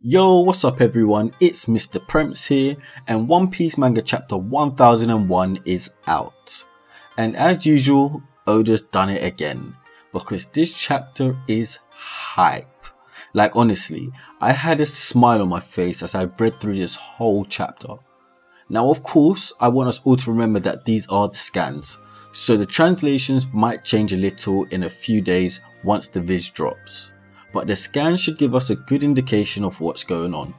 Yo, what's up everyone, it's Mr. Premps here, and One Piece manga chapter 1001 is out. And as usual, Oda's done it again, because this chapter is hype. Like honestly, I had a smile on my face as I read through this whole chapter. Now of course, I want us all to remember that these are the scans, so the translations might change a little in a few days once the viz drops. But the scan should give us a good indication of what's going on.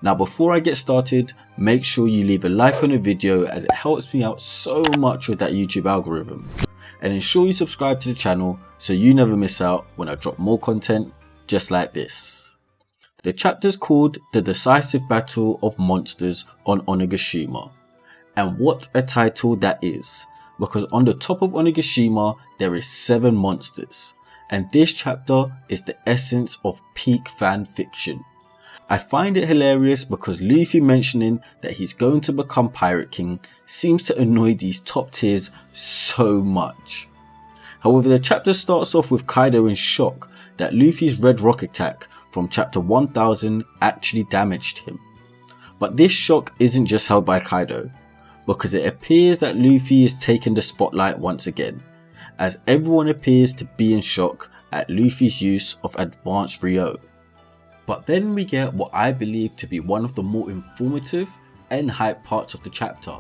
Now before I get started, make sure you leave a like on the video as it helps me out so much with that YouTube algorithm. And ensure you subscribe to the channel so you never miss out when I drop more content just like this. The chapter is called The Decisive Battle of Monsters on Onigashima. And what a title that is, because on the top of Onigashima there is 7 monsters. And this chapter is the essence of peak fan fiction. I find it hilarious because Luffy mentioning that he's going to become Pirate King seems to annoy these top tiers so much. However, the chapter starts off with Kaido in shock that Luffy's red rock attack from chapter 1000 actually damaged him. But this shock isn't just held by Kaido, because it appears that Luffy is taking the spotlight once again, as everyone appears to be in shock at Luffy's use of advanced Ryo. But then we get what I believe to be one of the more informative and hype parts of the chapter,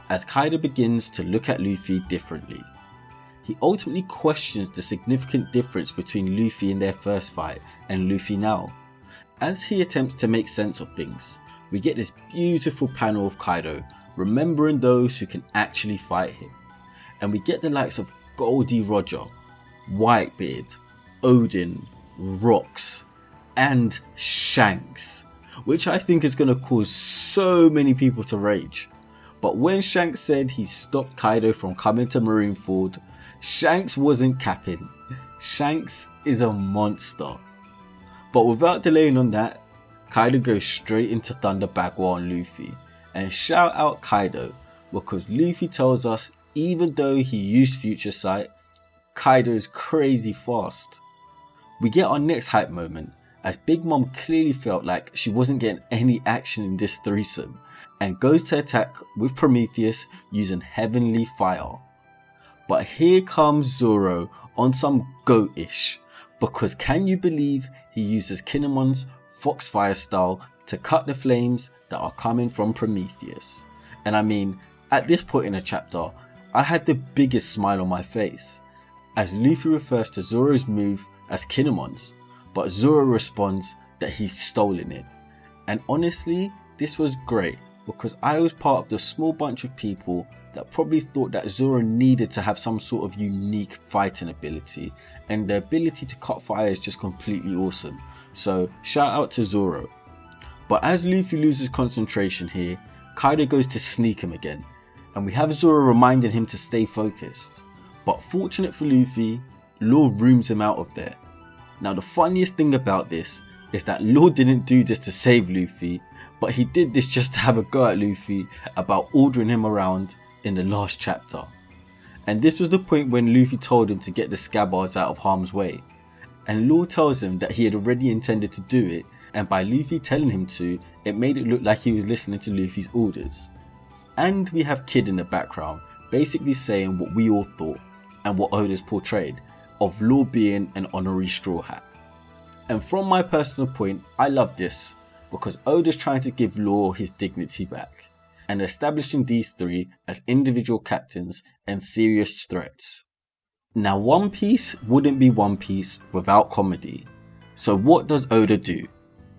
as Kaido begins to look at Luffy differently. He ultimately questions the significant difference between Luffy in their first fight and Luffy now. As he attempts to make sense of things, we get this beautiful panel of Kaido remembering those who can actually fight him. And we get the likes of Goldie Roger, Whitebeard, Odin, Rocks, and Shanks, which I think is going to cause so many people to rage. But when Shanks said he stopped Kaido from coming to Marineford, Shanks wasn't capping. Shanks is a monster. But without delaying on that, Kaido goes straight into Thunder Bagua on Luffy, and shout out Kaido, because Luffy tells us even though he used Future Sight, Kaido is crazy fast. We get our next hype moment as Big Mom clearly felt like she wasn't getting any action in this threesome and goes to attack with Prometheus using Heavenly Fire. But here comes Zoro on some goat-ish, because can you believe he uses Kinemon's Foxfire style to cut the flames that are coming from Prometheus. And I mean, at this point in the chapter, I had the biggest smile on my face, as Luffy refers to Zoro's move as Kinemon's, but Zoro responds that he's stolen it. And honestly, this was great, because I was part of the small bunch of people that probably thought that Zoro needed to have some sort of unique fighting ability, and the ability to cut fire is just completely awesome, so shout out to Zoro. But as Luffy loses concentration here, Kaido goes to sneak him again, and we have Zoro reminding him to stay focused. But fortunate for Luffy, Law rooms him out of there. Now the funniest thing about this is that Law didn't do this to save Luffy, but he did this just to have a go at Luffy about ordering him around in the last chapter. And this was the point when Luffy told him to get the scabbards out of harm's way. And Law tells him that he had already intended to do it, and by Luffy telling him to, it made it look like he was listening to Luffy's orders. And we have Kid in the background, basically saying what we all thought, and what Oda's portrayed, of Law being an honorary Straw Hat. And from my personal point, I love this, because Oda's trying to give Law his dignity back, and establishing these three as individual captains and serious threats. Now One Piece wouldn't be One Piece without comedy, so what does Oda do?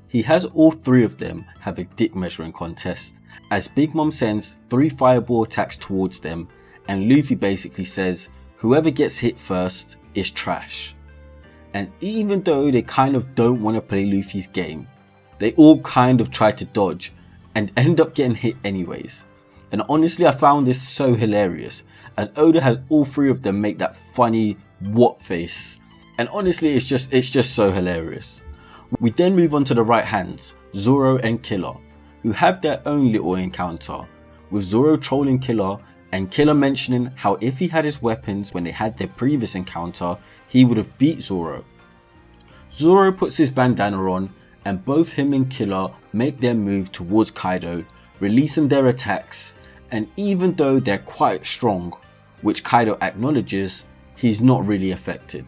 He has all 3 of them have a dick measuring contest, as Big Mom sends 3 fireball attacks towards them, and Luffy basically says whoever gets hit first is trash. And even though they kind of don't want to play Luffy's game, they all kind of try to dodge and end up getting hit anyways. And honestly, I found this so hilarious, as Oda has all 3 of them make that funny what face, and honestly it's just so hilarious. We then move on to the right hands, Zoro and Killer, who have their own little encounter, with Zoro trolling Killer and Killer mentioning how if he had his weapons when they had their previous encounter, he would have beat Zoro. Zoro puts his bandana on and both him and Killer make their move towards Kaido, releasing their attacks, and even though they're quite strong, which Kaido acknowledges, he's not really affected.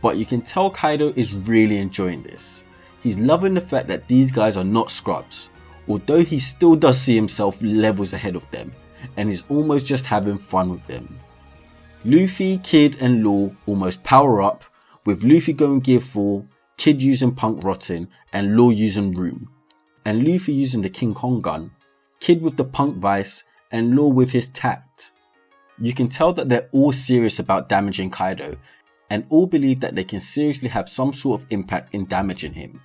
But you can tell Kaido is really enjoying this. He's loving the fact that these guys are not scrubs, although he still does see himself levels ahead of them, and is almost just having fun with them. Luffy, Kid and Law almost power up, with Luffy going Gear 4, Kid using Punk Rotten and Law using Room, and Luffy using the King Kong gun, Kid with the Punk Vice and Law with his Tact. You can tell that they're all serious about damaging Kaido, and all believe that they can seriously have some sort of impact in damaging him.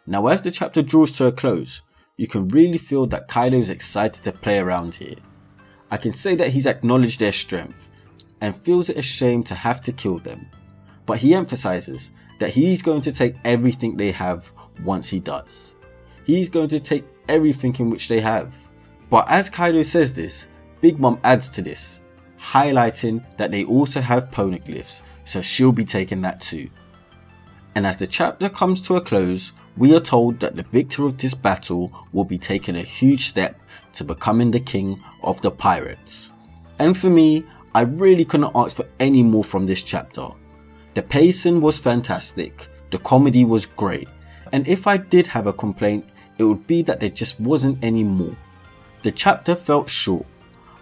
Now as the chapter draws to a close, you can really feel that Kaido is excited to play around here. I can say that he's acknowledged their strength, and feels it a shame to have to kill them, but he emphasizes that he's going to take everything they have once he does. He's going to take everything in which they have. But as Kaido says this, Big Mom adds to this, highlighting that they also have poneglyphs, so she'll be taking that too. And as the chapter comes to a close, we are told that the victor of this battle will be taking a huge step to becoming the king of the pirates. And for me, I really couldn't ask for any more from this chapter. The pacing was fantastic, the comedy was great, and if I did have a complaint, it would be that there just wasn't any more. The chapter felt short,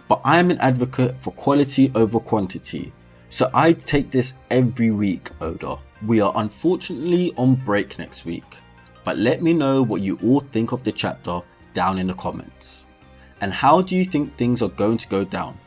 but I am an advocate for quality over quantity, so I'd take this every week, Oda. We are unfortunately on break next week, but let me know what you all think of the chapter down in the comments. And how do you think things are going to go down?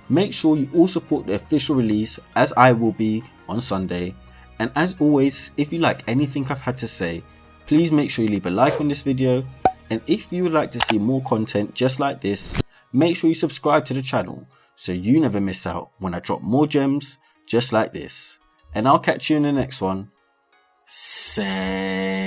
Make sure you all support the official release, as I will be on Sunday, and as always, if you like anything I've had to say, please make sure you leave a like on this video, and if you would like to see more content just like this, make sure you subscribe to the channel so you never miss out when I drop more gems just like this. And I'll catch you in the next one. Safe.